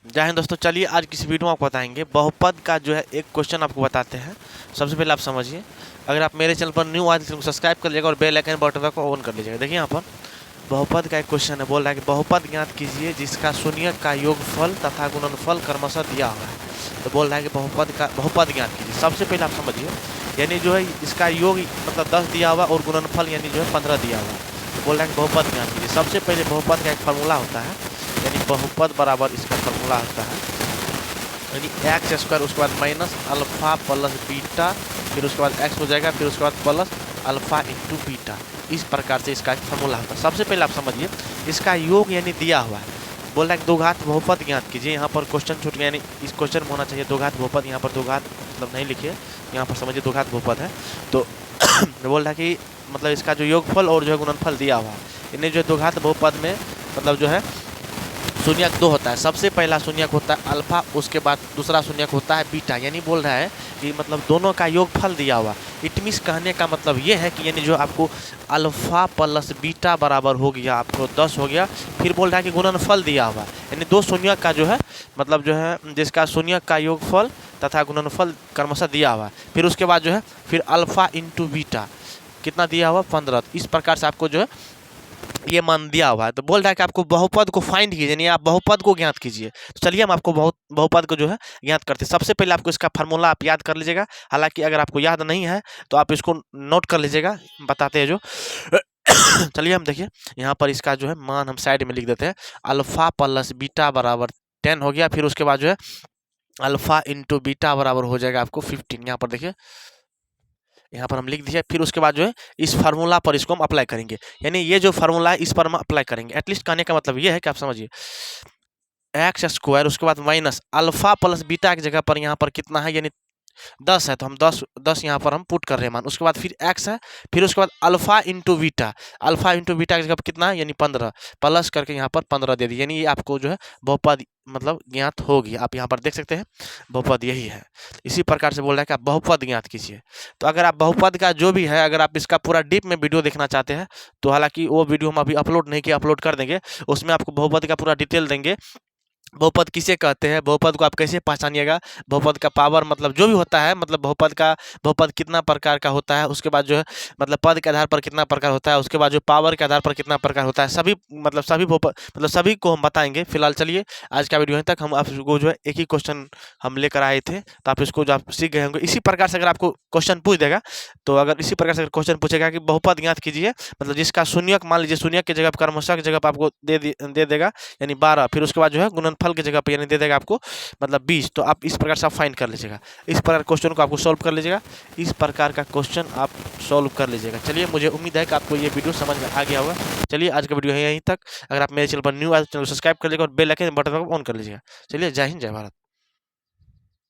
जय हिंद दोस्तों। चलिए आज किसी वीडियो में आपको बताएंगे बहुपद का जो है एक क्वेश्चन आपको बताते हैं। सबसे पहले आप समझिए, अगर आप मेरे चैनल पर न्यू आए तो सब्सक्राइब कर लीजिएगा और बेल आइकन बटन को ऑन कर लीजिएगा। देखिए यहाँ पर बहुपद का एक क्वेश्चन है, बोल रहा है कि बहुपद ज्ञात कीजिए जिसका शून्यक का योगफल तथा गुणनफल क्रमशः दिया हुआ है। तो बोल रहा है कि बहुपद ज्ञात कीजिए। सबसे पहले आप समझिए, यानी जो है इसका योग मतलब 10 दिया हुआ और गुणनफल यानी जो है 15 दिया हुआ है। तो बोल रहा है कि बहुपद ज्ञात कीजिए। सबसे पहले बहुपद का एक फार्मूला होता है, यानी बहुपद बराबर इसका फार्मूला होता है यानी एक्स स्क्वायर, उसके बाद माइनस अल्फा प्लस बीटा, फिर उसके बाद एक्स हो जाएगा, फिर उसके बाद प्लस अल्फा इंटू बीटा। इस प्रकार से इसका एक फार्मूला होता है। सबसे पहले आप समझिए, इसका योग यानी दिया हुआ है। बोल रहा है दो घात बहुपद ज्ञात कीजिए। यहाँ पर क्वेश्चन छूट गया, यानी इस क्वेश्चन में होना चाहिए दो घात बहुपद। यहाँ पर दो घात मतलब नहीं लिखिए, यहाँ पर समझिए दो घात बहुपद है। तो बोल रहा है कि मतलब इसका जो योगफल और जो है गुणनफल दिया हुआ है, इन्हें जो दो घात बहुपद में मतलब जो है शून्यक 2 होता है। सबसे पहला शून्यक होता है अल्फा, उसके बाद दूसरा शून्यक होता है बीटा। यानी बोल रहा है कि मतलब दोनों का योगफल दिया हुआ। इट मीन्स कहने का मतलब ये है कि यानी जो आपको अल्फा प्लस बीटा बराबर हो गया, आपको 10 हो गया। फिर बोल रहा है कि गुणनफल दिया हुआ, यानी दो शून्यक का जो है मतलब जो है जिसका शून्यक का योगफल तथा गुणनफल क्रमशः दिया हुआ। फिर उसके बाद जो है फिर अल्फा इंटू बीटा कितना दिया हुआ 15। इस प्रकार से आपको जो है ये मान दिया हुआ है। तो बोल रहा है कि आपको बहुपद को फाइंड कीजिए, यानी आप बहुपद को ज्ञात कीजिए। तो चलिए हम आपको बहुपद को जो है ज्ञात करते हैं। सबसे पहले आपको इसका फार्मूला आप याद कर लीजिएगा। हालांकि अगर आपको याद नहीं है तो आप इसको नोट कर लीजिएगा, बताते हैं जो। चलिए हम देखिए, यहाँ पर इसका जो है मान हम साइड में लिख देते हैं। अल्फा प्लस बीटा बराबर 10 हो गया। फिर उसके बाद जो है अल्फा इंटू बीटा बराबर हो जाएगा आपको 15। यहाँ पर देखिए, यहाँ पर हम लिख दीजिए। फिर उसके बाद जो है इस फार्मूला पर इसको हम अप्लाई करेंगे, यानी ये जो फार्मूला है इस पर हम अप्लाई करेंगे। एटलीस्ट कहने का मतलब ये है कि आप समझिए एक्स स्क्वायर, उसके बाद माइनस अल्फा प्लस बीटा की जगह पर यहाँ पर कितना है, यानी 10 है। तो हम 10 यहाँ पर हम पुट कर रहे हैं मान। उसके बाद फिर एक्स है, फिर उसके बाद alpha into beta. Alpha into beta की जगह पर कितना है, यानी 15 प्लस करके यहाँ पर 15 दे दी। यानी ये आपको जो है बहुपद मतलब ज्ञात होगी। आप यहाँ पर देख सकते हैं बहुपद यही है। इसी प्रकार से बोल रहा है कि आप बहुपद ज्ञात कीजिए। तो अगर आप बहुपद का जो भी है, अगर आप इसका पूरा डीप में वीडियो देखना चाहते हैं तो हालांकि वो वीडियो हम अभी अपलोड नहीं किया, अपलोड कर देंगे। उसमें आपको बहुपद का पूरा डिटेल देंगे। बहुपद किसे कहते हैं, बहुपद को आप कैसे पहचानिएगा, बहुपद का पावर मतलब जो भी होता है, मतलब बहुपद कितना प्रकार का होता है, उसके बाद जो है मतलब पद के आधार पर कितना प्रकार होता है, उसके बाद जो पावर के आधार पर कितना प्रकार होता है, सभी मतलब सभी बहुपद मतलब सभी को हम बताएंगे। फिलहाल चलिए आज का वीडियो यहीं तक। हम आपको जो है एक ही क्वेश्चन हम लेकर आए थे, तो आप इसको जो आप सीख गए होंगे। इसी प्रकार से अगर आपको क्वेश्चन पूछ देगा, तो अगर इसी प्रकार से क्वेश्चन पूछेगा कि बहुपद ज्ञात कीजिए, मतलब जिसका शून्यक मान लीजिए शून्यक की जगह क्रमशः की जगह पर आपको दे देगा यानी 12। फिर उसके बाद जो है गुणनफल की जगह पे यानी दे देगा आपको मतलब 20। तो आप इस प्रकार से आप फाइंड कर लीजिएगा। इस प्रकार क्वेश्चन को आपको सॉल्व कर लीजिएगा। इस प्रकार का क्वेश्चन आप सॉल्व कर लीजिएगा। चलिए, मुझे उम्मीद है कि आपको ये वीडियो समझ में आ गया होगा। चलिए आज का वीडियो है यहीं तक। अगर आप मेरे चैनल पर न्यू आए तो चैनल को सब्सक्राइब कर लीजिएगा और बेल आइकन बटन को ऑन कर लीजिएगा। चलिए, जय हिंद, जय भारत।